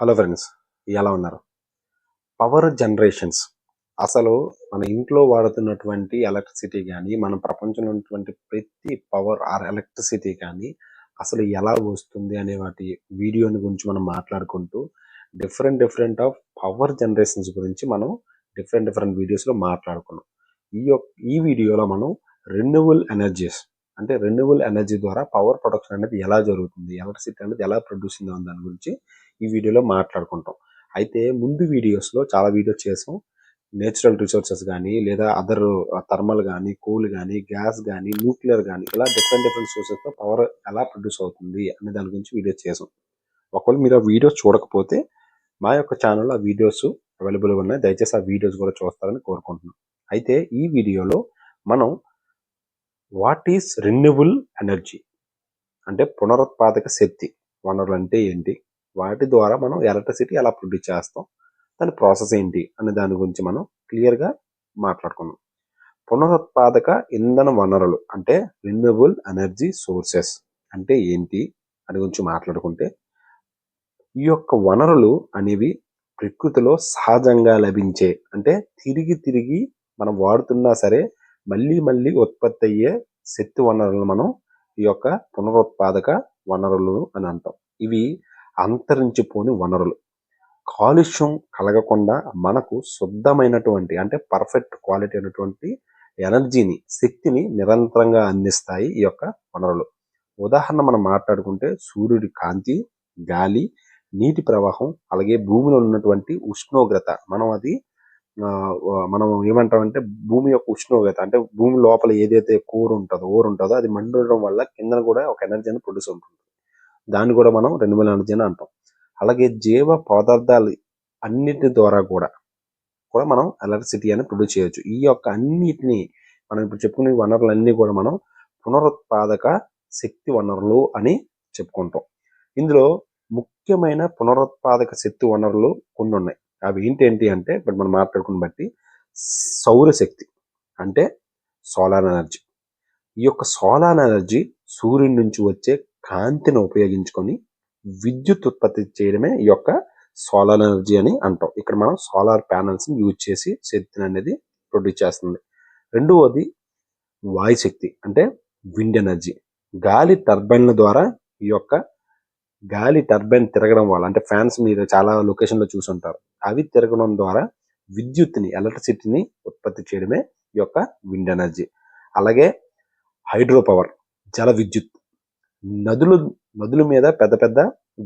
Hello friends, ఎలా ఉన్నారు? Power generations అసలు మన ఇంట్లో వాడుతున్నటువంటి ఎలక్ట్రిసిటీ కానీ, మన ప్రపంచంలో ఉన్నటువంటి ప్రతి పవర్ ఆర్ ఎలక్ట్రిసిటీ కానీ అసలు ఎలా వస్తుంది అనే వాటి వీడియోని గురించి మనం మాట్లాడుకుంటూ డిఫరెంట్ ఆఫ్ పవర్ జనరేషన్స్ గురించి మనం డిఫరెంట్ వీడియోస్లో మాట్లాడుకున్నాం. ఈ వీడియోలో మనం రెన్యూవబుల్ ఎనర్జీస్ అంటే రెన్యూవబుల్ ఎనర్జీ ద్వారా పవర్ ప్రొడక్షన్ అనేది ఎలా జరుగుతుంది, ఎలక్ట్రిసిటీ అనేది ఎలా ప్రొడ్యూస్ అవుతుంది దాని గురించి ఈ వీడియోలో మాట్లాడుకుంటాం. అయితే ముందు వీడియోస్లో చాలా వీడియోస్ చేసాం. నేచురల్ రిసోర్సెస్ కానీ, లేదా అదర్ థర్మల్ కానీ, కూల్ కానీ, గ్యాస్ కానీ, న్యూక్లియర్ కానీ, ఇలా డిఫరెంట్ సోర్సెస్తో పవర్ ఎలా ప్రొడ్యూస్ అవుతుంది అనే దాని గురించి వీడియోస్ చేసాం. ఒకవేళ మీరు ఆ వీడియోస్ చూడకపోతే మా యొక్క ఛానల్లో ఆ వీడియోస్ అవైలబుల్గా ఉన్నాయి. దయచేసి ఆ వీడియోస్ కూడా చూస్తారని కోరుకుంటున్నాం. అయితే ఈ వీడియోలో మనం వాట్ ఈస్ రెన్యూవబుల్ ఎనర్జీ అంటే పునరుత్పాదక శక్తి వనరులు అంటే ఏంటి, వాటి ద్వారా మనం ఎలక్ట్రిసిటీ ఎలా ప్రొడ్యూస్ చేస్తాం, దాని ప్రాసెస్ ఏంటి అనే దాని గురించి మనం క్లియర్గా మాట్లాడుకుందాం. పునరుత్పాదక ఇంధన వనరులు అంటే రెన్యూవబుల్ ఎనర్జీ సోర్సెస్ అంటే ఏంటి అని గురించి మాట్లాడుకుంటే, ఈ యొక్క వనరులు అనేవి ప్రకృతిలో సహజంగా లభించే అంటే తిరిగి మనం వాడుతున్నా సరే మళ్ళీ ఉత్పత్తి అయ్యే శక్తి వనరులను మనం ఈ యొక్క పునరుత్పాదక వనరులు అని అంటాం. ఇవి అంతరించిపోని వనరులు. కాలుష్యం కలగకుండా మనకు శుద్ధమైనటువంటి అంటే పర్ఫెక్ట్ క్వాలిటీ అయినటువంటి ఎనర్జీని, శక్తిని నిరంతరంగా అందిస్తాయి ఈ యొక్క వనరులు. ఉదాహరణ మనం మాట్లాడుకుంటే సూర్యుడి కాంతి, గాలి, నీటి ప్రవాహం, అలాగే భూమిలో ఉన్నటువంటి ఉష్ణోగ్రత. మనం ఏమంటామంటే భూమి యొక్క ఉష్ణోగ్రత అంటే భూమి లోపల ఏదైతే ఓర్ ఉంటుందో అది మండడం వల్ల కింద కూడా ఒక ఎనర్జీ అని ప్రొడ్యూస్ ఉంటుంది. దాన్ని కూడా మనం రెన్యూవబుల్ ఎనర్జీ అని అంటాం. అలాగే జీవ పదార్థాలు అన్నిటి ద్వారా కూడా మనం ఎలక్ట్రిసిటీ అని ప్రొడ్యూస్ చేయొచ్చు. ఈ యొక్క అన్నిటిని మనం ఇప్పుడు చెప్పుకునే వనరులన్నీ కూడా మనం పునరుత్పాదక శక్తి వనరులు అని చెప్పుకుంటాం. ఇందులో ముఖ్యమైన పునరుత్పాదక శక్తి వనరులు కొన్ని ఉన్నాయి. అవి ఏంటి అంటే ఇప్పుడు మనం మాట్లాడుకుని బట్టి సౌరశక్తి అంటే సోలార్ ఎనర్జీ. ఈ యొక్క సోలార్ ఎనర్జీ సూర్యుడి నుంచి వచ్చే కాంతిని ఉపయోగించుకొని విద్యుత్ ఉత్పత్తి చేయడమే ఈ యొక్క సోలార్ ఎనర్జీ అని అంటాం. ఇక్కడ మనం సోలార్ ప్యానల్స్ యూజ్ చేసి శక్తిని అనేది ప్రొడ్యూస్ చేస్తుంది. రెండవది వాయుశక్తి అంటే విండ్ ఎనర్జీ. గాలి టర్బైన్ల ద్వారా ఈ యొక్క గాలి టర్బైన్ తిరగడం వల్ల అంటే ఫ్యాన్స్ మీరు చాలా లొకేషన్లో చూసుంటారు, అవి తిరగడం ద్వారా విద్యుత్తుని ఎలక్ట్రిసిటీని ఉత్పత్తి చేయడమే ఈ యొక్క విండ్ ఎనర్జీ. అలాగే హైడ్రో పవర్ జల విద్యుత్. నదుల మీద పెద్ద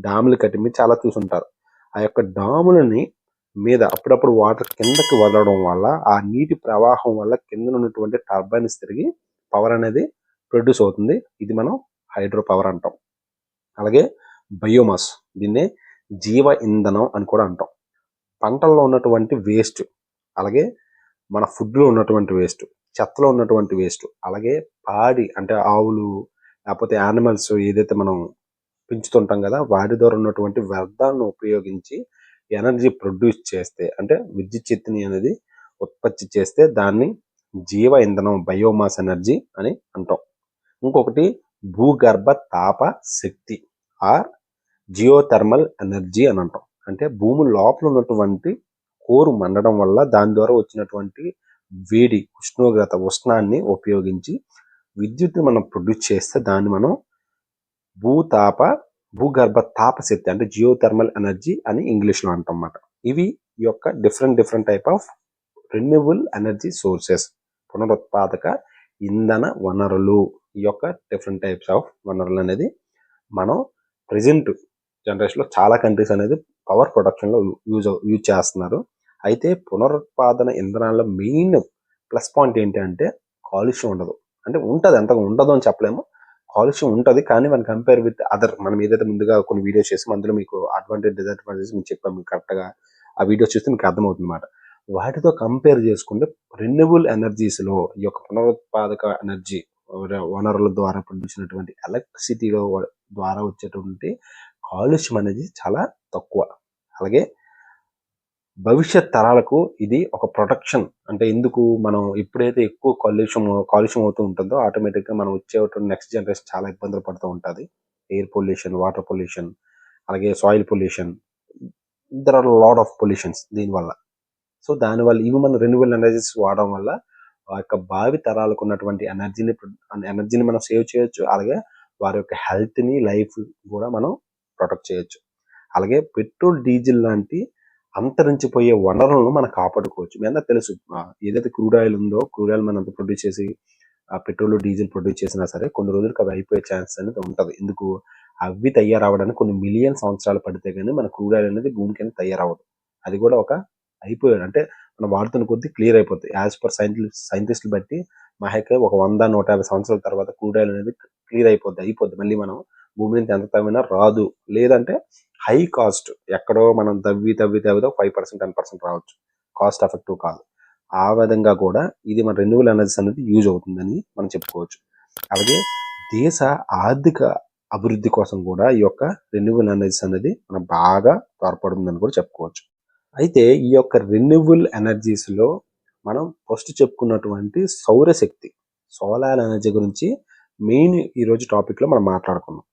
డాములు కట్టి మీరు చాలా చూసుంటారు. ఆ యొక్క డాములని మీద అప్పుడప్పుడు వాటర్ కిందకి వదలడం వల్ల ఆ నీటి ప్రవాహం వల్ల కింద ఉన్నటువంటి టర్బైన్స్ తిరిగి పవర్ అనేది ప్రొడ్యూస్ అవుతుంది. ఇది మనం హైడ్రో పవర్ అంటాం. అలాగే బయోమాస్, దీన్నే జీవ ఇంధనం అని కూడా అంటాం. పంటల్లో ఉన్నటువంటి వేస్ట్, అలాగే మన ఫుడ్లో ఉన్నటువంటి వేస్ట్, చెత్తలో ఉన్నటువంటి వేస్ట్, అలాగే పాడి అంటే ఆవులు లేకపోతే యానిమల్స్ ఏదైతే మనం పెంచుతుంటాం కదా, వాటి ద్వారా ఉన్నటువంటి వ్యర్థాలను ఉపయోగించి ఎనర్జీ ప్రొడ్యూస్ చేస్తే అంటే విద్యుత్ శక్తిని అనేది ఉత్పత్తి చేస్తే దాన్ని జీవ ఇంధనం బయోమాస్ ఎనర్జీ అని అంటాం. ఇంకొకటి భూగర్భ తాప శక్తి ఆర్ జియోథర్మల్ ఎనర్జీ అని అంటాం. అంటే భూమి లోపల ఉన్నటువంటి కోరు మండడం వల్ల దాని ద్వారా వచ్చినటువంటి వేడి ఉష్ణాన్ని ఉపయోగించి విద్యుత్ని మనం ప్రొడ్యూస్ చేస్తే దాన్ని మనం భూగర్భ తాప శక్తి అంటే జియోథర్మల్ ఎనర్జీ అని ఇంగ్లీష్లో అంటాం అన్నమాట. ఇవి ఈ యొక్క different type of renewable energy sources, పునరుత్పాదక ఇంధన వనరులు. ఈ యొక్క డిఫరెంట్ టైప్స్ ఆఫ్ వనరులు అనేది మనం ప్రజెంట్ జనరేషన్లో చాలా కంట్రీస్ అనేది పవర్ ప్రొడక్షన్లో యూజ్ చేస్తున్నారు. అయితే పునరుత్పాదన ఇంధనాల్లో మెయిన్ ప్లస్ పాయింట్ ఏంటి అంటే కాలుష్యం ఉండదు. అంటే ఉంటుంది, అంతగా ఉండదు అని చెప్పలేము, కాలుష్యం ఉంటుంది. కానీ మనం కంపేర్ విత్ అదర్, మనం ఏదైతే ముందుగా కొన్ని వీడియోస్ చేసి అందులో మీకు అడ్వాంటేజ్ డిసడ్వాంటేజ్ మీకు చెప్పాము, మీకు కరెక్ట్గా ఆ వీడియోస్ చూస్తే మీకు అర్థమవుతుంది అన్నమాట. వాటితో కంపేర్ చేసుకుంటే రెన్యూవబుల్ ఎనర్జీస్లో ఈ యొక్క పునరుత్పాదక ఎనర్జీ వనరుల ద్వారా ప్రొడ్యూస్ అయినటువంటి ఎలక్ట్రిసిటీ ద్వారా వచ్చేటువంటి కాలుష్యం అనేది చాలా తక్కువ. అలాగే భవిష్యత్ తరాలకు ఇది ఒక ప్రొటెక్షన్. అంటే ఎందుకు, మనం ఎప్పుడైతే ఎక్కువ కాలుష్యం అవుతూ ఉంటుందో ఆటోమేటిక్గా మనం వచ్చేటువంటి నెక్స్ట్ జనరేషన్ చాలా ఇబ్బందులు పడుతూ ఉంటుంది. ఎయిర్ పొల్యూషన్, వాటర్ పొల్యూషన్, అలాగే soil pollution, there are lot of pollutions దీనివల్ల. సో దానివల్ల ఇవి మనం రెన్యూవబుల్ ఎనర్జీస్ వాడడం వల్ల ఆ యొక్క భావి తరాలకు ఉన్నటువంటి ఎనర్జీని మనం సేవ్ చేయొచ్చు. అలాగే వారి యొక్క హెల్త్ని, లైఫ్ కూడా మనం ప్రొటెక్ట్ చేయొచ్చు. అలాగే పెట్రోల్, డీజిల్ లాంటి అంతరించిపోయే వనరులను మనం కాపాడుకోవచ్చు. మీ అందరికీ తెలుసు ఏదైతే క్రూడ్ ఆయిల్ ఉందో, క్రూడ్ ఆయిల్ మనం ప్రొడ్యూస్ చేసి పెట్రోల్, డీజిల్ ప్రొడ్యూస్ చేసినా సరే కొన్ని రోజులకు అవి అయిపోయే ఛాన్స్ అనేది ఉంటుంది. ఎందుకు? అవి తయారవడానికి కొన్ని మిలియన్ సంవత్సరాలు పడితే కానీ మన క్రూడ్ ఆయిల్ అనేది భూమి కింద తయారవ్వదు. అది కూడా ఒక అయిపోయాడు అంటే మనం వాడుతున్న కొద్దీ క్లియర్ అయిపోతుంది. యాజ్ పర్ సైంటిస్టులు బట్టి మహేక ఒక 100-150 సంవత్సరాల తర్వాత క్రూడ్ ఆయిల్ అనేది క్లియర్ అయిపోద్ది. మళ్ళీ మనం భూమి నుంచి ఎంత తవ్వినా రాదు. లేదంటే హై కాస్ట్ ఎక్కడో మనం తవ్వితే 5%, 10% రావచ్చు. కాస్ట్ ఎఫెక్టివ్ కాదు. ఆ విధంగా కూడా ఇది మన రెన్యూవబుల్ ఎనర్జీస్ అనేది యూజ్ అవుతుందని మనం చెప్పుకోవచ్చు. అలాగే దేశ ఆర్థిక అభివృద్ధి కోసం కూడా ఈ యొక్క రెన్యూవబుల్ ఎనర్జీస్ అనేది మనం బాగా తోడ్పడుతుందని కూడా చెప్పుకోవచ్చు. అయితే ఈ యొక్క రెన్యూవబుల్ ఎనర్జీస్లో మనం ఫస్ట్ చెప్పుకున్నటువంటి సౌరశక్తి, సోలార్ ఎనర్జీ గురించి మెయిన్ ఈరోజు టాపిక్లో మనం మాట్లాడుకున్నాం.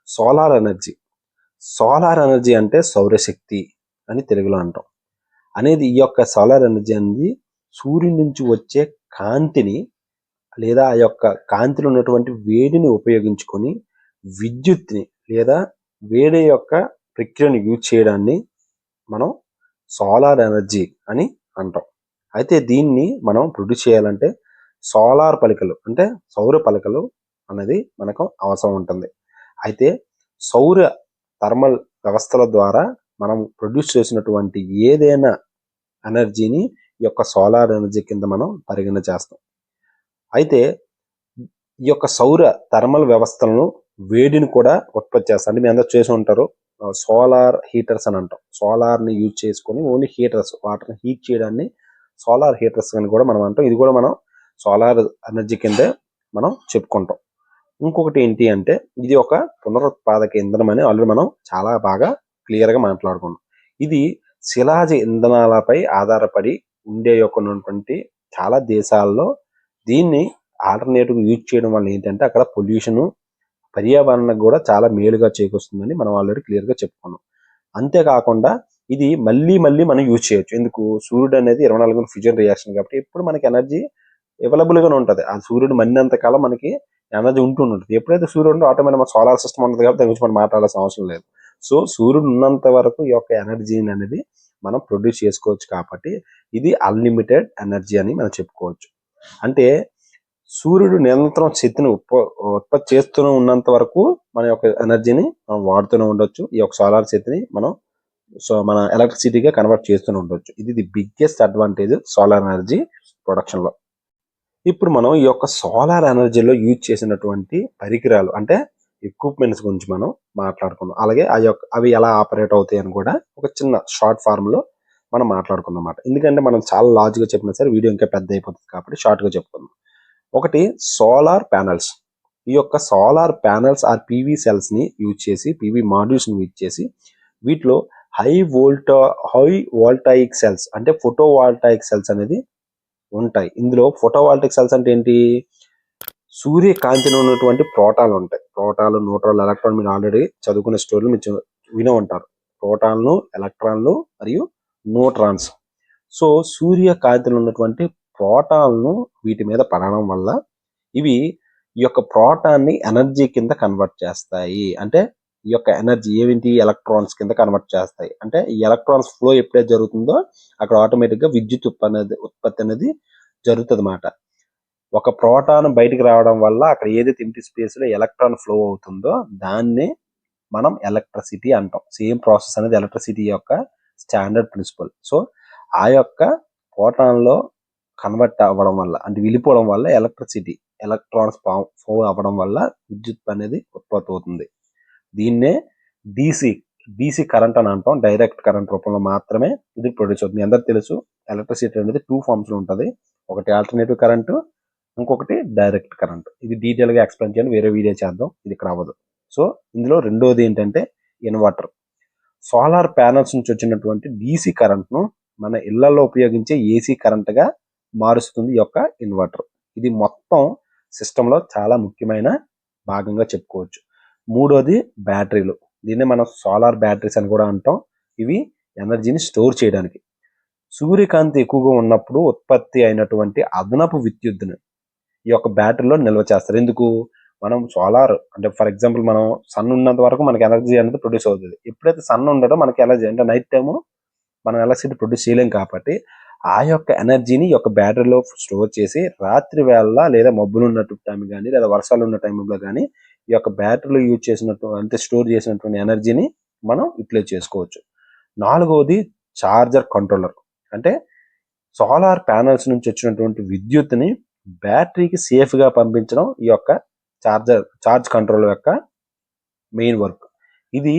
సోలార్ ఎనర్జీ అంటే సౌరశక్తి అని తెలుగులో అంటాం. అనేది ఈ యొక్క సోలార్ ఎనర్జీ అనేది సూర్యుడి నుంచి వచ్చే కాంతిని లేదా ఆ యొక్క కాంతిలో ఉన్నటువంటి వేడిని ఉపయోగించుకొని విద్యుత్ని లేదా వేడి యొక్క ప్రక్రియను యూజ్ చేయడాన్ని మనం సోలార్ ఎనర్జీ అని అంటాం. అయితే దీన్ని మనం ప్రొడ్యూస్ చేయాలంటే సోలార్ పలకలు అంటే సౌర పలకలు అనేది మనకు అవసరం ఉంటుంది. అయితే సౌర థర్మల్ వ్యవస్థల ద్వారా మనం ప్రొడ్యూస్ చేసినటువంటి ఏదైనా ఎనర్జీని ఈ యొక్క సోలార్ ఎనర్జీ కింద మనం పరిగణ చేస్తాం. అయితే ఈ యొక్క సౌర థర్మల్ వ్యవస్థలను వేడిని కూడా ఉత్పత్తి చేస్తాం. అంటే మీ అందరూ చేసి ఉంటారు సోలార్ హీటర్స్ అని అంటాం. సోలార్ని యూజ్ చేసుకొని ఓన్లీ హీటర్స్, వాటర్ని హీట్ చేయడాన్ని సోలార్ హీటర్స్ అని కూడా మనం అంటాం. ఇది కూడా మనం సోలార్ ఎనర్జీ కిందే మనం చెప్పుకుంటాం. ఇంకొకటి ఏంటి అంటే ఇది ఒక పునరుత్పాదక ఇంధనం అని ఆల్రెడీ మనం చాలా బాగా క్లియర్గా మాట్లాడుకున్నాం. ఇది శిలాజ ఇంధనాలపై ఆధారపడి ఉండే ఉన్నటువంటి చాలా దేశాల్లో దీన్ని ఆల్టర్నేటివ్ యూజ్ చేయడం వల్ల ఏంటంటే అక్కడ పొల్యూషను, పర్యావరణకు కూడా చాలా మేలుగా చేకూరుస్తుందని మనం ఆల్రెడీ క్లియర్గా చెప్పుకున్నాం. అంతేకాకుండా ఇది మళ్ళీ మనం యూజ్ చేయొచ్చు. ఎందుకు? సూర్యుడు అనేది 24 గంటల ఫ్యూజన్ రియాక్షన్ కాబట్టి ఎప్పుడు మనకి ఎనర్జీ అవైలబుల్గానే ఉంటుంది. ఆ సూర్యుడు మన్నంత కాలం మనకి ఎనర్జీ ఉంటుంటుంది. ఎప్పుడైతే సూర్యుడు ఆటోమేటిక్ మన సోలార్ సిస్టమ్ ఉంటుంది కాబట్టి దాని గురించి మనం మాట్లాడాల్సిన అవసరం లేదు. సో సూర్యుడు ఉన్నంత వరకు ఈ యొక్క ఎనర్జీని అనేది మనం ప్రొడ్యూస్ చేసుకోవచ్చు. కాబట్టి ఇది అన్లిమిటెడ్ ఎనర్జీ అని మనం చెప్పుకోవచ్చు. అంటే సూర్యుడు నిరంతరం శక్తిని ఉత్పత్తి చేస్తూనే ఉన్నంత వరకు మన యొక్క ఎనర్జీని మనం వాడుతూనే ఉండొచ్చు. ఈ యొక్క సోలార్ శక్తిని మనం మన ఎలక్ట్రిసిటీగా కన్వర్ట్ చేస్తూనే ఉండొచ్చు. ఇది the biggest advantage solar energy ప్రొడక్షన్లో. ఇప్పుడు మనం ఈ యొక్క సోలార్ ఎనర్జీలో యూజ్ చేసినటువంటి పరికరాలు అంటే ఎక్విప్మెంట్స్ గురించి మనం మాట్లాడుకుందాం. అలాగే అవి ఎలా ఆపరేట్ అవుతాయి అని కూడా ఒక చిన్న షార్ట్ ఫార్మ్లో మనం మాట్లాడుకుందాం అన్నమాట. ఎందుకంటే మనం చాలా లార్జ్గా చెప్పినా సరే వీడియో ఇంకా పెద్ద అయిపోతుంది కాబట్టి షార్ట్గా చెప్పుకుందాం. ఒకటి సోలార్ ప్యానల్స్. ఈ యొక్క సోలార్ ప్యానల్స్ ఆర్ పీవీ సెల్స్ని యూజ్ చేసి, పీవీ మాడ్యూల్స్ని యూజ్ చేసి వీటిలో హై వోల్టాయిక్ సెల్స్ అంటే ఫోటోవాల్టాయిక్ సెల్స్ అనేది ఉంటాయి. ఇందులో ఫోటోవాల్టాయిక్ సెల్స్ అంటే ఏంటి? సూర్యకాంతిలో ఉన్నటువంటి ప్రోటాన్లు ఉంటాయి. ప్రోటాన్లు, న్యూట్రాన్లు, ఎలక్ట్రాన్ మీరు ఆల్రెడీ చదువుకునే స్టోరీలు మీరు వినే ఉంటారు. ప్రోటాన్లు, ఎలక్ట్రాన్లు మరియు న్యూట్రాన్స్. సో సూర్యకాంతిలో ఉన్నటువంటి ప్రోటాన్లు వీటి మీద పడడం వల్ల ఇవి ఈ యొక్క ప్రోటాన్ని ఎనర్జీ కింద కన్వర్ట్ చేస్తాయి. అంటే ఈ యొక్క ఎనర్జీ ఏమిటి? ఎలక్ట్రాన్స్ కింద కన్వర్ట్ చేస్తాయి. అంటే ఈ ఎలక్ట్రాన్స్ ఫ్లో ఎప్పుడైతే జరుగుతుందో అక్కడ ఆటోమేటిక్గా విద్యుత్ ఉత్పత్తి అనేది జరుగుతుంది అన్నమాట. ఒక ప్రోటాన్ బయటికి రావడం వల్ల అక్కడ ఏదైతే ఎంప్టీ స్పేస్లో ఎలక్ట్రాన్ ఫ్లో అవుతుందో దాన్ని మనం ఎలక్ట్రిసిటీ అంటాం. సేమ్ ప్రాసెస్ అనేది ఎలక్ట్రిసిటీ యొక్క స్టాండర్డ్ ప్రిన్సిపల్. సో ఆ యొక్క ప్రోటాన్లో కన్వర్ట్ అవ్వడం వల్ల అంటే వెళ్ళిపోవడం వల్ల ఎలక్ట్రాన్స్ ఫ్లో అవ్వడం వల్ల విద్యుత్ అనేది ఉత్పత్తి అవుతుంది. దీన్నే డీసీ కరెంట్ అని అంటాం. డైరెక్ట్ కరెంట్ రూపంలో మాత్రమే ఇది ప్రొడ్యూస్ అవుతుంది. అందరికీ తెలుసు ఎలక్ట్రిసిటీ అనేది 2 ఫార్మ్స్లో ఉంటుంది. ఒకటి ఆల్టర్నేటివ్ కరెంటు, ఇంకొకటి డైరెక్ట్ కరెంట్. ఇది డీటెయిల్గా ఎక్స్ప్లెయిన్ చేయాలి, వేరే వీడియో చేద్దాం, ఇది ఇక్కడ అవ్వదు. సో ఇందులో రెండోది ఏంటంటే ఇన్వర్టర్. సోలార్ ప్యానల్స్ నుంచి వచ్చినటువంటి డీసీ కరెంట్ను మన ఇళ్లలో ఉపయోగించే ఏసీ కరెంట్గా మారుస్తుంది ఈ యొక్క ఇన్వర్టర్. ఇది మొత్తం సిస్టంలో చాలా ముఖ్యమైన భాగంగా చెప్పుకోవచ్చు. మూడోది బ్యాటరీలు. దీన్ని మనం సోలార్ బ్యాటరీస్ అని కూడా అంటాం. ఇవి ఎనర్జీని స్టోర్ చేయడానికి. సూర్యకాంతి ఎక్కువగా ఉన్నప్పుడు ఉత్పత్తి అయినటువంటి అదనపు విద్యుత్తును ఈ యొక్క బ్యాటరీలో నిల్వ చేస్తారు. ఎందుకు? మనం సోలార్ అంటే ఫర్ ఎగ్జాంపుల్ మనం సన్ ఉన్నంత వరకు మనకి ఎనర్జీ అనేది ప్రొడ్యూస్ అవుతుంది. ఎప్పుడైతే సన్ ఉండడో మనకి ఎనర్జీ అంటే నైట్ టైము మనం ఎలక్ట్రిసిటీ ప్రొడ్యూస్ చేయలేం కాబట్టి ఆ యొక్క ఎనర్జీని ఈ యొక్క బ్యాటరీలో స్టోర్ చేసి రాత్రి వేళ లేదా మబ్బులు ఉన్నట్టు టైం కానీ లేదా వర్షాలు ఉన్న టైంలో కానీ ఈ యొక్క బ్యాటరీలో యూజ్ చేసినట్టు అంటే స్టోర్ చేసినటువంటి ఎనర్జీని మనం యూటిలైజ్ చేసుకోవచ్చు. 4వది చార్జర్ కంట్రోలర్. అంటే సోలార్ ప్యానల్స్ నుంచి వచ్చినటువంటి విద్యుత్తుని బ్యాటరీకి సేఫ్గా పంపించడం ఈ యొక్క చార్జ్ కంట్రోల్ యొక్క మెయిన్ వర్క్. ఇది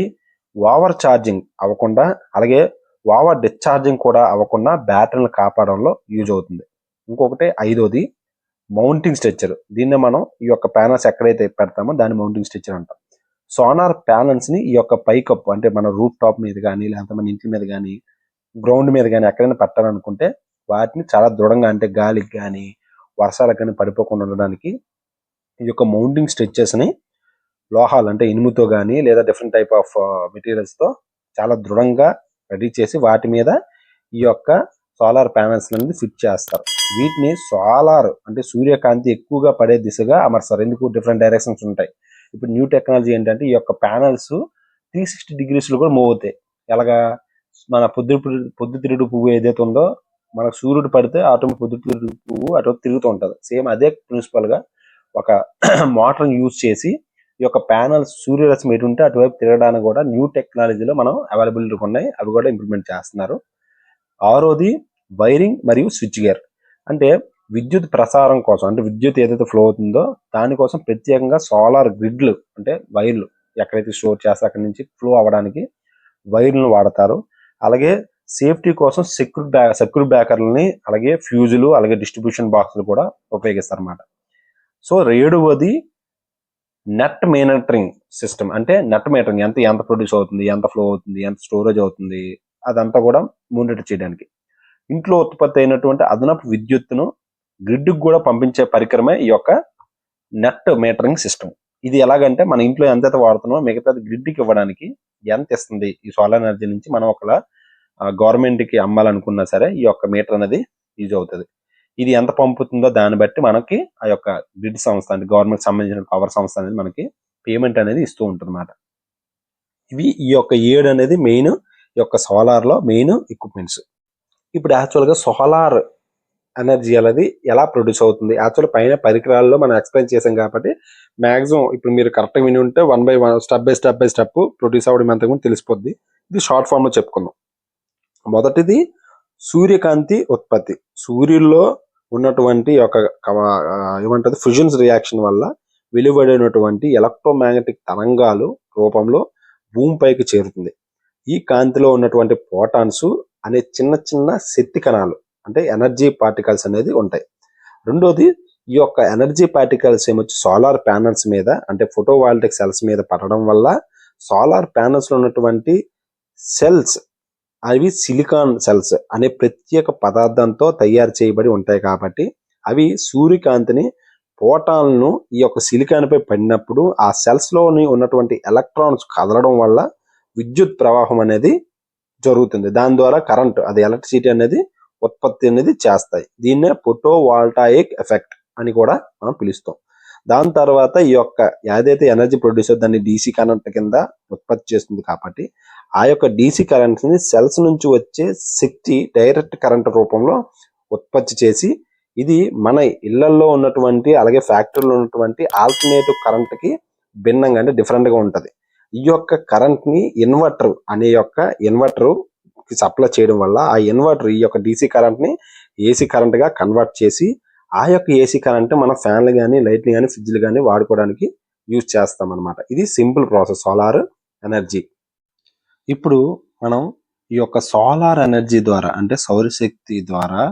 ఓవర్ ఛార్జింగ్ అవ్వకుండా అలాగే ఓవర్ డిశ్చార్జింగ్ కూడా అవ్వకుండా బ్యాటరీని కాపాడంలో యూజ్ అవుతుంది. ఇంకొకటి 5వది మౌంటింగ్ స్ట్రక్చర్. దీన్నే మనం ఈ యొక్క ప్యానల్స్ ఎక్కడైతే పెడతామో దాన్ని మౌంటింగ్ స్ట్రక్చర్ అంటాం. సోలార్ ప్యానల్స్ ని ఈ యొక్క పైకప్పు అంటే మన రూఫ్ టాప్ మీద కానీ లేకపోతే మన ఇంటి మీద కానీ గ్రౌండ్ మీద కానీ ఎక్కడైనా పెట్టాలనుకుంటే వాటిని చాలా దృఢంగా అంటే గాలికి కానీ వర్షాలకు కానీ పడిపోకుండా ఉండడానికి ఈ యొక్క మౌంటింగ్ స్ట్రక్చర్స్ ని లోహాలు అంటే ఇనుముతో కానీ లేదా డిఫరెంట్ టైప్ ఆఫ్ మెటీరియల్స్ తో చాలా దృఢంగా రెడీ చేసి వాటి మీద ఈ యొక్క సోలార్ ప్యానల్స్ అనేది ఫిట్ చేస్తారు. వీటిని సోలార్ అంటే సూర్యకాంతి ఎక్కువగా పడే దిశగా అమర్స్తారు. ఎందుకు? డిఫరెంట్ డైరెక్షన్స్ ఉంటాయి. ఇప్పుడు న్యూ టెక్నాలజీ ఏంటంటే ఈ యొక్క ప్యానల్స్ 360 degrees లో కూడా మూవ్ అవుతాయి. ఎలాగా? మన పొద్దుతిరుగుడు పువ్వు ఏదైతే ఉందో మనకు సూర్యుడు పడితే ఆటోమేటిక్ పొద్దుతిరుగుడు పువ్వు అటు తిరుగుతూ ఉంటుంది. సేమ్ అదే ప్రిన్సిపల్ గా ఒక మోటార్ యూజ్ చేసి ఈ యొక్క ప్యానల్స్ సూర్యరశ్మి ఎటు ఉంటే అటువైపు తిరగడానికి కూడా న్యూ టెక్నాలజీలో మనం అవైలబిలిటీ ఉన్నాయి. అవి కూడా ఇంప్లిమెంట్ చేస్తున్నారు. 6వది వైరింగ్ మరియు స్విచ్ గేర్. అంటే విద్యుత్ ప్రసారం కోసం అంటే విద్యుత్ ఏదైతే ఫ్లో అవుతుందో దానికోసం ప్రత్యేకంగా సోలార్ గ్రిడ్లు అంటే వైర్లు ఎక్కడైతే స్టోర్ చేస్తే అక్కడి నుంచి ఫ్లో అవ్వడానికి వైర్లను వాడతారు. అలాగే సేఫ్టీ కోసం సెక్యూర్ బ్రేకర్లని అలాగే ఫ్యూజులు అలాగే డిస్ట్రిబ్యూషన్ బాక్సులు కూడా ఉపయోగిస్తారు అన్నమాట. సో 7వది నెట్ మానిటరింగ్ సిస్టమ్. అంటే నెట్ మానిటరింగ్ ఎంత ప్రొడ్యూస్ అవుతుంది, ఎంత ఫ్లో అవుతుంది, ఎంత స్టోరేజ్ అవుతుంది అదంతా కూడా మానిటర్ చేయడానికి. ఇంట్లో ఉత్పత్తి అయినటువంటి అదనపు విద్యుత్తును గ్రిడ్ కూడా పంపించే పరికరమే ఈ యొక్క నెట్ మీటరింగ్ సిస్టమ్. ఇది ఎలాగంటే మన ఇంట్లో ఎంతైతే వాడుతున్నామో మిగతాది గ్రిడ్కి ఇవ్వడానికి ఎంత ఇస్తుంది ఈ సోలార్ ఎనర్జీ నుంచి మనం ఒక గవర్నమెంట్ కి అమ్మాలనుకున్నా సరే ఈ యొక్క మీటర్ అనేది యూజ్ అవుతుంది. ఇది ఎంత పంపుతుందో దాన్ని బట్టి మనకి ఆ యొక్క గ్రిడ్ సంస్థ అంటే గవర్నమెంట్ సంబంధించిన పవర్ సంస్థ అనేది మనకి పేమెంట్ అనేది ఇస్తూ ఉంటుంది అన్నమాట. ఇవి ఈ యొక్క 7 అనేది మెయిన్ ఈ యొక్క సోలార్ లో మెయిన్ ఎక్విప్మెంట్స్. ఇప్పుడు యాక్చువల్ గా సోలార్ ఎనర్జీ అనేది ఎలా ప్రొడ్యూస్ అవుతుంది యాక్చువల్ పైన పరికరాల్లో మనం ఎక్స్ప్లెయిన్ చేసాం కాబట్టి మాక్సిమం ఇప్పుడు మీరు కరెక్ట్గా విని ఉంటే 1 by 1 step by step produce అవ్వడం ఎంత కూడా తెలిసిపోద్ది. ఇది షార్ట్ ఫామ్ లో చెప్పుకుందాం. మొదటిది సూర్యకాంతి ఉత్పత్తి. సూర్యుల్లో ఉన్నటువంటి ఒక ఏమంటది ఫ్యూజన్స్ రియాక్షన్ వల్ల వెలువడినటువంటి ఎలక్ట్రోమాగ్నెటిక్ తరంగాలు రూపంలో భూమిపైకి చేరుతుంది. ఈ కాంతిలో ఉన్నటువంటి ప్రోటాన్స్ అనే చిన్న చిన్న శక్తి కణాలు అంటే ఎనర్జీ పార్టికల్స్ అనేది ఉంటాయి. రెండోది ఈ యొక్క ఎనర్జీ పార్టికల్స్ ఏమొచ్చి సోలార్ ప్యానల్స్ మీద అంటే ఫోటోవాల్టిక్ సెల్స్ మీద పడడం వల్ల సోలార్ ప్యానల్స్ లో ఉన్నటువంటి సెల్స్ అవి సిలికాన్ సెల్స్ అనే ప్రత్యేక పదార్థంతో తయారు చేయబడి ఉంటాయి కాబట్టి అవి సూర్యకాంతిని ప్రోటాన్లను ఈ యొక్క సిలికాన్ పై పడినప్పుడు ఆ సెల్స్ లోని ఉన్నటువంటి ఎలక్ట్రాన్స్ కదలడం వల్ల విద్యుత్ ప్రవాహం అనేది జరుగుతుంది. దాని ద్వారా కరెంట్ అది ఎలక్ట్రిసిటీ అనేది ఉత్పత్తి అనేది చేస్తాయి. దీన్నే ఫోటోవాల్టాయిక్ ఎఫెక్ట్ అని కూడా మనం పిలుస్తాం. దాని తర్వాత ఈ యొక్క ఏదైతే ఎనర్జీ ప్రొడ్యూసర్ దాన్ని డీసీ కరెంట్ కింద ఉత్పత్తి చేస్తుంది కాబట్టి ఆ యొక్క డీసీ కరెంట్ ని సెల్స్ నుంచి వచ్చే శక్తి డైరెక్ట్ కరెంట్ రూపంలో ఉత్పత్తి చేసి ఇది మన ఇళ్లలో ఉన్నటువంటి అలాగే ఫ్యాక్టరీలో ఉన్నటువంటి ఆల్టర్నేటివ్ కరెంట్ కి భిన్నంగా అంటే డిఫరెంట్ గా ఉంటది. ఈ యొక్క కరెంట్ ని ఇన్వర్టర్ అనే యొక్క ఇన్వర్టర్ కి సప్లై చేయడం వల్ల ఆ ఇన్వర్టర్ ఈ యొక్క డీసీ కరెంట్ ని ఏసీ కరెంట్ గా కన్వర్ట్ చేసి ఆ యొక్క ఏసీ కరెంట్ మన ఫ్యాన్లు కానీ లైట్లు కానీ ఫ్రిడ్జ్లు కానీ వాడుకోవడానికి యూజ్ చేస్తాం అనమాట. ఇది సింపుల్ ప్రాసెస్ సోలార్ ఎనర్జీ. ఇప్పుడు మనం ఈ యొక్క సోలార్ ఎనర్జీ ద్వారా అంటే సౌరశక్తి ద్వారా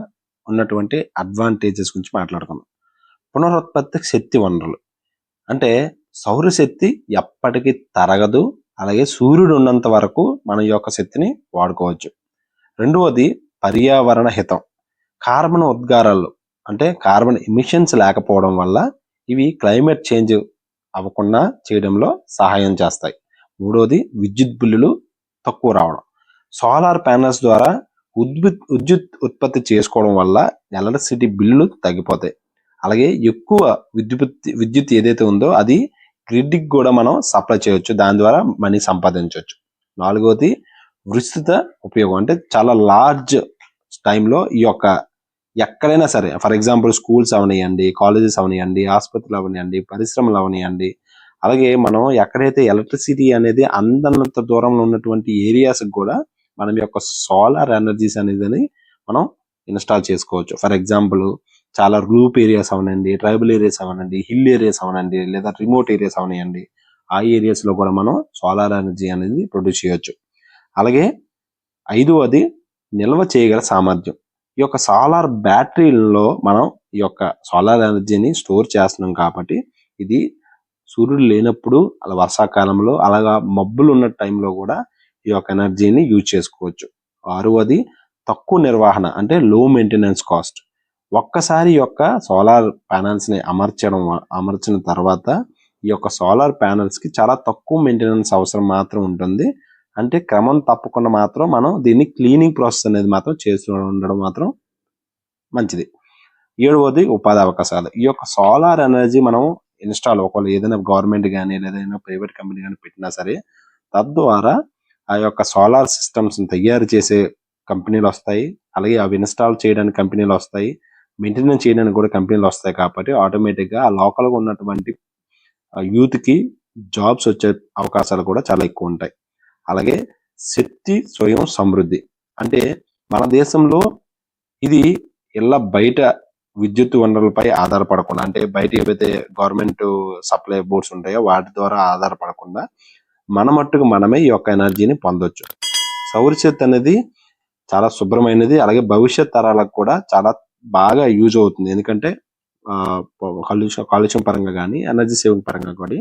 ఉన్నటువంటి అడ్వాంటేజెస్ గురించి మాట్లాడుకుందాం. పునరుత్పత్తి శక్తి వనరులు అంటే సౌరశక్తి ఎప్పటికీ తరగదు, అలాగే సూర్యుడు ఉన్నంత వరకు మన యొక్క శక్తిని వాడుకోవచ్చు. రెండవది పర్యావరణ హితం. కార్బన్ ఉద్గారాలు అంటే కార్బన్ ఎమిషన్స్ లేకపోవడం వల్ల ఇవి క్లైమేట్ చేంజ్ అవ్వకుండా చేయడంలో సహాయం చేస్తాయి. మూడవది విద్యుత్ బిల్లులు తక్కువ రావడం. సోలార్ ప్యానెల్స్ ద్వారా విద్యుత్ ఉత్పత్తి చేసుకోవడం వల్ల ఎలక్ట్రిసిటీ బిల్లులు తగ్గిపోతాయి. అలాగే ఎక్కువ విద్యుత్ ఏదైతే ఉందో అది గ్రిడ్కి కూడా మనం సప్లై చేయొచ్చు, దాని ద్వారా మనీ సంపాదించవచ్చు. 4వది విస్తృత ఉపయోగం, అంటే చాలా లార్జ్ టైంలో ఈ యొక్క ఎక్కడైనా సరే, ఫర్ ఎగ్జాంపుల్ స్కూల్స్ అవనివ్వండి, కాలేజెస్ అవనివ్వండి, ఆసుపత్రులు అవనివ్వండి, పరిశ్రమలు అవనివ్వండి, అలాగే మనం ఎక్కడైతే ఎలక్ట్రిసిటీ అనేది అందనంత దూరంలో ఉన్నటువంటి ఏరియాస్ కూడా మనం యొక్క సోలార్ ఎనర్జీస్ అనేది మనం ఇన్స్టాల్ చేసుకోవచ్చు. ఫర్ ఎగ్జాంపుల్ చాలా రూప్ ఏరియాస్ అవనండి, ట్రైబల్ ఏరియాస్ అవనండి, హిల్ ఏరియాస్ అవనండి, లేదా రిమోట్ ఏరియాస్ అవనివ్వండి, ఆ ఏరియాస్ లో కూడా మనం సోలార్ ఎనర్జీ అనేది ప్రొడ్యూస్ చేయొచ్చు. అలాగే 5వది నిల్వ చేయగల సామర్థ్యం. ఈ యొక్క సోలార్ బ్యాటరీలో మనం ఈ యొక్క సోలార్ ఎనర్జీని స్టోర్ చేస్తున్నాం కాబట్టి ఇది సూర్యుడు లేనప్పుడు, అలా వర్షాకాలంలో, అలాగా మబ్బులు ఉన్న టైంలో కూడా ఈ యొక్క ఎనర్జీని యూజ్ చేసుకోవచ్చు. 6వది తక్కువ నిర్వహణ, అంటే లో మెయింటెనెన్స్ కాస్ట్. ఒక్కసారి ఈ యొక్క సోలార్ ప్యానల్స్ ని అమర్చిన తర్వాత ఈ యొక్క సోలార్ ప్యానల్స్ కి చాలా తక్కువ మెయింటెనెన్స్ అవసరం మాత్రం ఉంటుంది. అంటే క్రమం తప్పకుండా మాత్రం మనం దీన్ని క్లీనింగ్ ప్రాసెస్ అనేది మాత్రం చేస్తూ ఉండడం మాత్రం మంచిది. 7వది ఉపాధి అవకాశాలు. ఈ యొక్క సోలార్ ఎనర్జీ మనం ఒకవేళ ఏదైనా గవర్నమెంట్ కానీ లేదా ఏదైనా ప్రైవేట్ కంపెనీ కానీ పెట్టినా సరే, తద్వారా ఆ యొక్క సోలార్ సిస్టమ్స్ తయారు చేసే కంపెనీలు వస్తాయి, అలాగే అవి ఇన్స్టాల్ చేయడానికి కంపెనీలు వస్తాయి, మెయింటెనెన్స్ చేయడానికి కూడా కంపెనీలు వస్తాయి. కాబట్టి ఆటోమేటిక్ గా ఆ లోకల్ గా ఉన్నటువంటి యూత్ కి జాబ్స్ వచ్చే అవకాశాలు కూడా చాలా ఎక్కువ ఉంటాయి. అలాగే శక్తి స్వయం సమృద్ధి, అంటే మన దేశంలో ఇది ఇలా బయట విద్యుత్ వనరులపై ఆధారపడకుండా, అంటే బయట ఏవైతే గవర్నమెంట్ సప్లై బోర్డ్స్ ఉంటాయో వాటి ద్వారా ఆధారపడకుండా మన మట్టుకు మనమే ఈ యొక్క ఎనర్జీని పొందొచ్చు. సౌరశక్తి అనేది చాలా శుభ్రమైనది, అలాగే భవిష్యత్ తరాలకు కూడా చాలా బాగా యూజ్ అవుతుంది. ఎందుకంటే కాలుష్యం పరంగా కానీ ఎనర్జీ సేవింగ్ పరంగా కూడా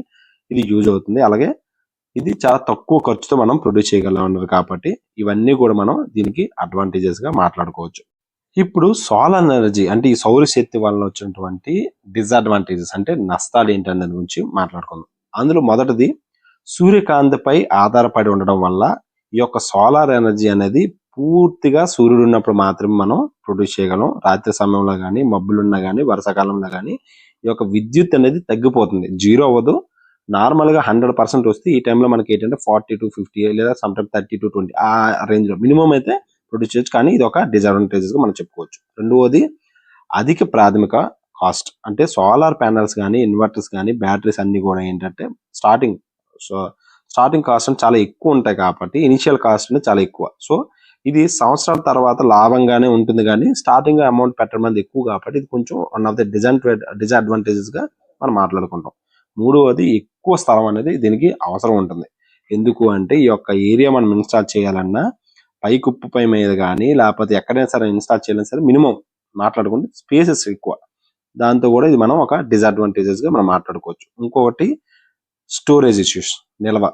ఇది యూజ్ అవుతుంది. అలాగే ఇది చాలా తక్కువ ఖర్చుతో మనం ప్రొడ్యూస్ చేయగలం కాబట్టి ఇవన్నీ కూడా మనం దీనికి అడ్వాంటేజెస్ గా మాట్లాడుకోవచ్చు. ఇప్పుడు సోలార్ ఎనర్జీ అంటే ఈ సౌరశక్తి వల్ల వచ్చినటువంటి డిసడ్వాంటేజెస్, అంటే నష్టాలు ఏంటనే గురించి మాట్లాడుకుందాం. అందులో మొదటిది సూర్యకాంతిపై ఆధారపడి ఉండడం వల్ల ఈ యొక్క సోలార్ ఎనర్జీ అనేది పూర్తిగా సూర్యుడు ఉన్నప్పుడు మాత్రమే మనం ప్రొడ్యూస్ చేయగలం. రాత్రి సమయంలో కానీ, మబ్బులున్నా కానీ, వర్షాకాలంలో కానీ ఈ యొక్క విద్యుత్ అనేది తగ్గిపోతుంది, జీరో అవ్వదు. నార్మల్ గా 100% వస్తే ఈ టైంలో మనకి ఏంటంటే 40 to 50 లేదా సమ్టైమ్ 30 to 20 ఆ రేంజ్ లో మినిమం అయితే ప్రొడ్యూస్ చేయొచ్చు. కానీ ఇది ఒక డిసడ్వాంటేజెస్ గా మనం చెప్పుకోవచ్చు. రెండవది అధిక ప్రాథమిక కాస్ట్, అంటే సోలార్ ప్యానల్స్ కానీ, ఇన్వర్టర్స్ కానీ, బ్యాటరీస్ అన్ని కూడా ఏంటంటే స్టార్టింగ్ కాస్ట్ చాలా ఎక్కువ ఉంటాయి కాబట్టి ఇనిషియల్ కాస్ట్ అనేది చాలా ఎక్కువ. సో ఇది సంవత్సరాల తర్వాత లాభంగానే ఉంటుంది, కానీ స్టార్టింగ్ అమౌంట్ పెట్టడం అనేది ఎక్కువ కాబట్టి ఇది కొంచెం వన్ ఆఫ్ ద డిసడ్వాంటేజెస్ గా మనం మాట్లాడుకుంటాం. మూడవది ఎక్కువ స్థలం అనేది దీనికి అవసరం ఉంటుంది. ఎందుకు అంటే ఈ యొక్క ఏరియా మనం ఇన్స్టాల్ చేయాలన్నా పై కుప్పపై మీద కానీ లేకపోతే ఎక్కడైనా సరే ఇన్స్టాల్ చేయాలన్నా సరే మినిమం మాట్లాడుకుంటే స్పేసెస్ ఎక్కువ. దాంతో కూడా ఇది మనం ఒక డిసడ్వాంటేజెస్ గా మనం మాట్లాడుకోవచ్చు. ఇంకొకటి స్టోరేజ్ ఇష్యూస్, నిల్వ.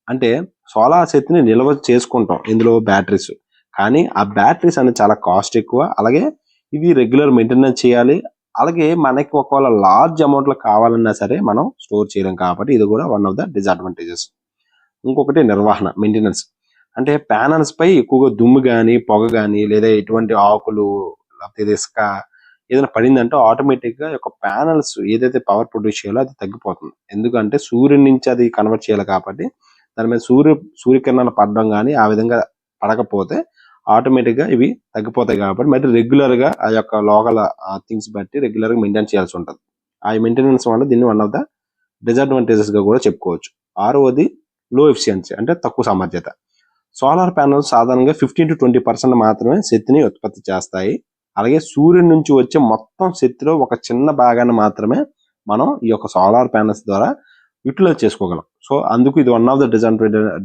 అంటే సోలార్ శక్తిని నిల్వ చేసుకుంటాం ఇందులో బ్యాటరీస్, కానీ ఆ బ్యాటరీస్ అనేది చాలా కాస్ట్ ఎక్కువ. అలాగే ఇవి రెగ్యులర్ మెయింటెనెన్స్ చేయాలి. అలాగే మనకి ఒకవేళ లార్జ్ అమౌంట్ లో కావాలన్నా సరే మనం స్టోర్ చేయలేం కాబట్టి ఇది కూడా వన్ ఆఫ్ ద డిసడ్వాంటేజెస్. ఇంకొకటి నిర్వహణ, మెయింటెనెన్స్. అంటే ప్యానల్స్ పై ఎక్కువగా దుమ్ము కానీ, పొగ కానీ, లేదా ఎటువంటి ఆకులు లేకపోతే ఇసుక ఏదైనా పడిందంటే ఆటోమేటిక్ గా ఒక ప్యానల్స్ ఏదైతే పవర్ ప్రొడ్యూస్ చేయాలో అది తగ్గిపోతుంది. ఎందుకంటే సూర్యుడి నుంచి అది కన్వర్ట్ చేయాలి కాబట్టి దాని మీద సూర్యకిరణాలు పడడం కానీ ఆ విధంగా పడకపోతే ఆటోమేటిక్ గా ఇవి తగ్గిపోతాయి. కాబట్టి మరి రెగ్యులర్ గా ఆ యొక్క లోకల్ థింగ్స్ బట్టి రెగ్యులర్ గా మెయింటైన్ చేయాల్సి ఉంటుంది. ఆ మెయింటెనెన్స్ వల్ల దీన్ని వన్ ఆఫ్ ద డిసడ్వాంటేజెస్ గా కూడా చెప్పుకోవచ్చు. 6వది లో ఎఫిషియన్సీ, అంటే తక్కువ సామర్థ్యత. సోలార్ ప్యానల్స్ సాధారణంగా 15 to 20% మాత్రమే శక్తిని ఉత్పత్తి చేస్తాయి. అలాగే సూర్యుడి నుంచి వచ్చే మొత్తం శక్తిలో ఒక చిన్న భాగాన్ని మాత్రమే మనం ఈ యొక్క సోలార్ ప్యానల్స్ ద్వారా యూటిలైజ్ చేసుకోగలం. సో అందుకు ఇది వన్ ఆఫ్ ద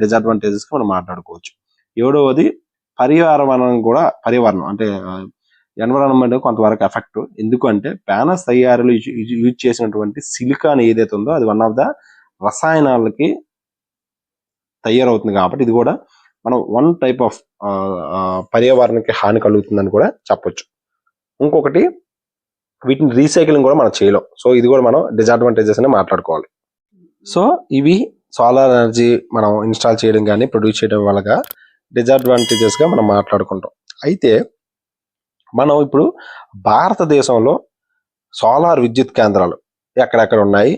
డిసడ్వాంటేజెస్ గా మనం మాట్లాడుకోవచ్చు. 7వది పర్యావరణం అంటే ఎన్విరాన్మెంట్ కొంతవరకు ఎఫెక్ట్. ఎందుకంటే ప్యానల్స్ తయారీలో యూజ్ చేసినటువంటి సిలికాన్ ఏదైతే ఉందో అది వన్ ఆఫ్ ద రసాయనాలకి తయారవుతుంది కాబట్టి ఇది కూడా మనం వన్ టైప్ ఆఫ్ పర్యావరణానికి హాని కలుగుతుందని కూడా చెప్పొచ్చు. ఇంకొకటి వీటిని రీసైక్లింగ్ కూడా మనం చేయలేం. సో ఇది కూడా మనం డిసడ్వాంటేజెస్ అని మాట్లాడుకోవాలి. సో ఇవి సోలార్ ఎనర్జీ మనం ఇన్స్టాల్ చేయడం కానీ ప్రొడ్యూస్ చేయడం వల్ల డిసడ్వాంటేజెస్గా మనం మాట్లాడుకుంటాం. అయితే మనం ఇప్పుడు భారతదేశంలో సోలార్ విద్యుత్ కేంద్రాలు ఎక్కడెక్కడ ఉన్నాయి,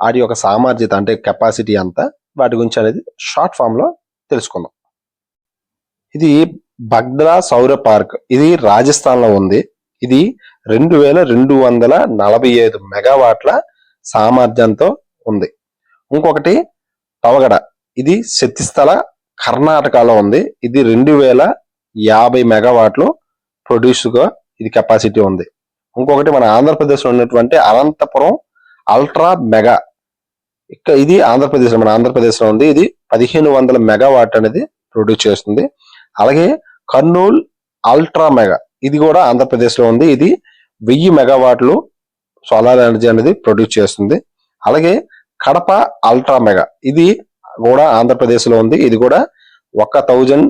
వాటి యొక్క సామర్థ్యత అంటే కెపాసిటీ అంతా, వాటి గురించి అనేది షార్ట్ ఫామ్లో తెలుసుకుందాం. ఇది బగ్దా సౌర పార్క్, ఇది రాజస్థాన్లో ఉంది. ఇది 2245 మెగావాట్ల సామర్థ్యంతో ఉంది. ఇంకొకటి పవగడ, ఇది శక్తిస్థల కర్ణాటకలో ఉంది. ఇది 2050 మెగావాట్లు ప్రొడ్యూస్గా ఇది కెపాసిటీ ఉంది. ఇంకొకటి మన ఆంధ్రప్రదేశ్లో ఉన్నటువంటి అనంతపురం అల్ట్రా మెగా, ఇది మన ఆంధ్రప్రదేశ్లో ఉంది. ఇది 1500 మెగావాట్ అనేది ప్రొడ్యూస్ చేస్తుంది. అలాగే కర్నూలు అల్ట్రా మెగా, ఇది కూడా ఆంధ్రప్రదేశ్లో ఉంది. ఇది 1000 మెగావాట్లు సోలార్ ఎనర్జీ అనేది ప్రొడ్యూస్ చేస్తుంది. అలాగే కడప అల్ట్రా మెగా, ఇది కూడా ఆంధ్రప్రదేశ్లో ఉంది. ఇది కూడా 1000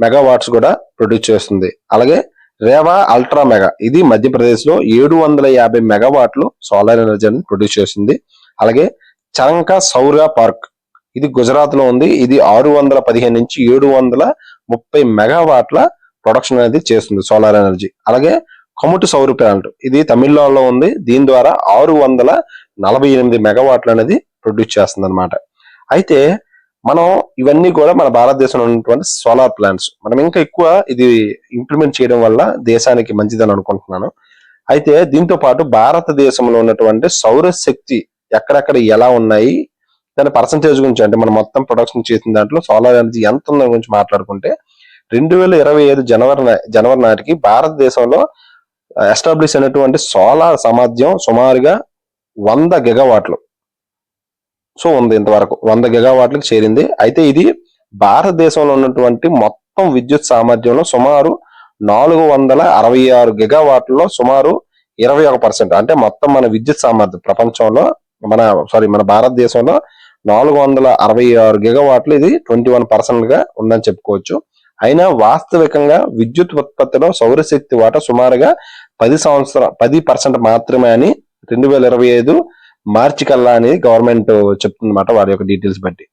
మెగావాట్స్ కూడా ప్రొడ్యూస్ చేస్తుంది. అలాగే రేవా అల్ట్రా మెగా, ఇది మధ్యప్రదేశ్లో 750 మెగావాట్లు సోలార్ ఎనర్జీ అనేది ప్రొడ్యూస్ చేస్తుంది. అలాగే చరంక సౌర పార్క్, ఇది గుజరాత్లో ఉంది. ఇది 615 నుంచి 730 మెగావాట్ల ప్రొడక్షన్ అనేది చేస్తుంది సోలార్ ఎనర్జీ. అలాగే కముటు సౌర ప్లాంట్, ఇది తమిళనాడులో ఉంది. దీని ద్వారా 648 మెగావాట్లు అనేది ప్రొడ్యూస్ చేస్తుంది అనమాట. అయితే మనం ఇవన్నీ కూడా మన భారతదేశంలో ఉన్నటువంటి సోలార్ ప్లాంట్స్, మనం ఇంకా ఎక్కువ ఇది ఇంప్లిమెంట్ చేయడం వల్ల దేశానికి మంచిదని అనుకుంటున్నాను. అయితే దీంతో పాటు భారతదేశంలో ఉన్నటువంటి సౌరశక్తి ఎక్కడెక్కడ ఎలా ఉన్నాయి, దాని పర్సంటేజ్ గురించి, అంటే మనం మొత్తం ప్రొడక్షన్ చేసిన దాంట్లో సోలార్ ఎనర్జీ ఎంత ఉందని గురించి మాట్లాడుకుంటే 2025 జనవరి నాటికి భారతదేశంలో ఎస్టాబ్లిష్ అయినటువంటి సోలార్ సామర్థ్యం సుమారుగా 100 గిగావాట్లు ఉంది. ఇంతవరకు 100 గిగావాట్లకు చేరింది. అయితే ఇది భారతదేశంలో ఉన్నటువంటి మొత్తం విద్యుత్ సామర్థ్యంలో సుమారు 466 గిగావాట్లలో సుమారు 21%, అంటే మొత్తం మన విద్యుత్ సామర్థ్యం ప్రపంచంలో మన భారతదేశంలో 466 గిగావాట్లు, ఇది 21% గా ఉందని చెప్పుకోవచ్చు. అయినా వాస్తవికంగా విద్యుత్ ఉత్పత్తిలో సౌరశక్తి వాటా సుమారుగా 10% మాత్రమే అని 2025 మార్చి కల్లా అని గవర్నమెంట్ చెప్తుందన్నమాట, వారి యొక్క డీటెయిల్స్ బట్టి.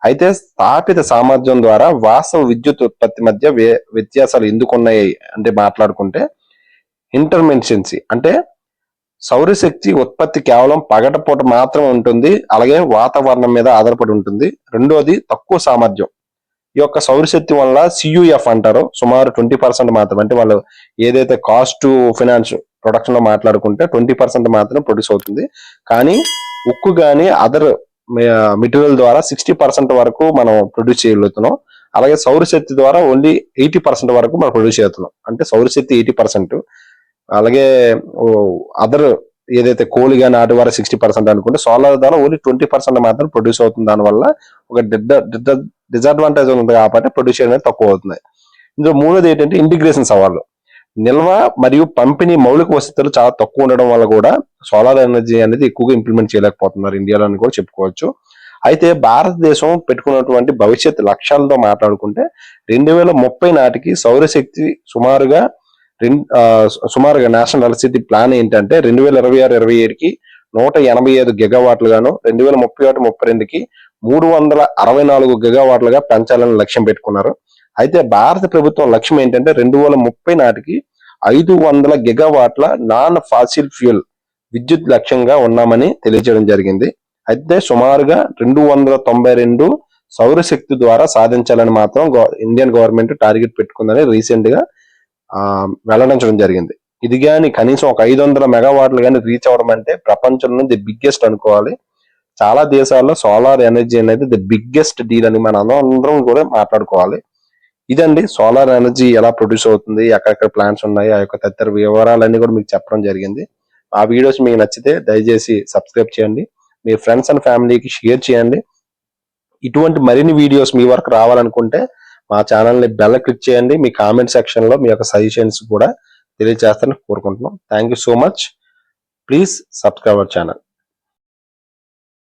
అయితే స్థాపిత సామర్థ్యం ద్వారా వాస్తవ విద్యుత్ ఉత్పత్తి మధ్య వ్యత్యాసాలు ఎందుకున్నాయి అంటే మాట్లాడుకుంటే, ఇంటర్మిటెన్సీ అంటే సౌరశక్తి ఉత్పత్తి కేవలం పగటిపూట మాత్రం ఉంటుంది, అలాగే వాతావరణం మీద ఆధారపడి ఉంటుంది. రెండోది తక్కువ సామర్థ్యం, ఈ యొక్క సౌరశక్తి వల్ల CUF అంటారు, సుమారు 20% మాత్రం, అంటే వాళ్ళు ఏదైతే కాస్ట్ ఫైనాన్స్ ప్రొడక్షన్ లో మాట్లాడుకుంటే 20% మాత్రం ప్రొడ్యూస్ అవుతుంది. కానీ ఉక్కు కానీ అదర్ మెటీరియల్ ద్వారా 60% వరకు మనం ప్రొడ్యూస్ చేయగలుగుతున్నాం. అలాగే సౌరశక్తి ద్వారా ఓన్లీ 80% వరకు మనం ప్రొడ్యూస్ చేస్తున్నాం, అంటే సౌరశక్తి 80%, అలాగే అదర్ ఏదైతే కోల్ కానీ నాటి ద్వారా 60% అనుకుంటే సోలార్ ద్వారా ఓన్లీ 20% మాత్రం ప్రొడ్యూస్ అవుతుంది. దానివల్ల ఒక డిసడ్వాంటేజ్ ఉంది కాబట్టి ప్రొడ్యూస్ అనేది తక్కువ అవుతుంది. ఇందులో మూడోది ఏంటంటే ఇంటిగ్రేషన్ సవాళ్ళు, నిల్వ మరియు పంపిణీ మౌలిక వసతులు చాలా తక్కువ ఉండడం వల్ల కూడా సోలార్ ఎనర్జీ అనేది ఎక్కువగా ఇంప్లిమెంట్ చేయలేకపోతున్నారు ఇండియాలో అని కూడా చెప్పుకోవచ్చు. అయితే భారతదేశం పెట్టుకున్నటువంటి భవిష్యత్ లక్ష్యాలతో మాట్లాడుకుంటే 2030 నాటికి సౌరశక్తి సుమారుగా నేషనల్ ఎలక్ట్రిసిటీ ప్లాన్ ఏంటంటే 2026-27కి 185 గిగావాట్లు గాను, 2031-32కి 364 గిగావాట్లుగా పెంచాలని లక్ష్యం పెట్టుకున్నారు. అయితే భారత ప్రభుత్వం లక్ష్యం ఏంటంటే 2030 నాటికి 500 గిగావాట్ల నాన్ ఫాసిల్ ఫ్యూయల్ విద్యుత్ లక్ష్యంగా ఉన్నామని తెలియజేయడం జరిగింది. అయితే సుమారుగా 292 సౌరశక్తి ద్వారా సాధించాలని మాత్రం ఇండియన్ గవర్నమెంట్ టార్గెట్ పెట్టుకుందని రీసెంట్ గా వెల్లడించడం జరిగింది. ఇది కానీ కనీసం ఒక 500 మెగావాట్లు కానీ రీచ్ అవ్వడం అంటే ప్రపంచంలో ది బిగ్గెస్ట్ అనుకోవాలి. చాలా దేశాల్లో సోలార్ ఎనర్జీ అనేది ది బిగ్గెస్ట్ డీల్ అని మనం అందరం కూడా మాట్లాడుకోవాలి. ఇదండి సోలార్ ఎనర్జీ ఎలా ప్రొడ్యూస్ అవుతుంది, ఎక్కడెక్కడ ప్లాంట్స్ ఉన్నాయి, ఆ యొక్క తదితర వివరాలన్నీ కూడా మీకు చెప్పడం జరిగింది. ఆ వీడియోస్ మీకు నచ్చితే దయచేసి సబ్స్క్రైబ్ చేయండి, మీ ఫ్రెండ్స్ అండ్ ఫ్యామిలీకి షేర్ చేయండి. ఇటువంటి మరిన్ని వీడియోస్ మీ వరకు రావాలనుకుంటే మా ఛానల్ని బెల్ క్లిక్ చేయండి. మీ కామెంట్ సెక్షన్ లో మీ యొక్క సజెషన్స్ కూడా తెలియజేస్తారని కోరుకుంటున్నాం. Thank you so much. Please subscribe our channel.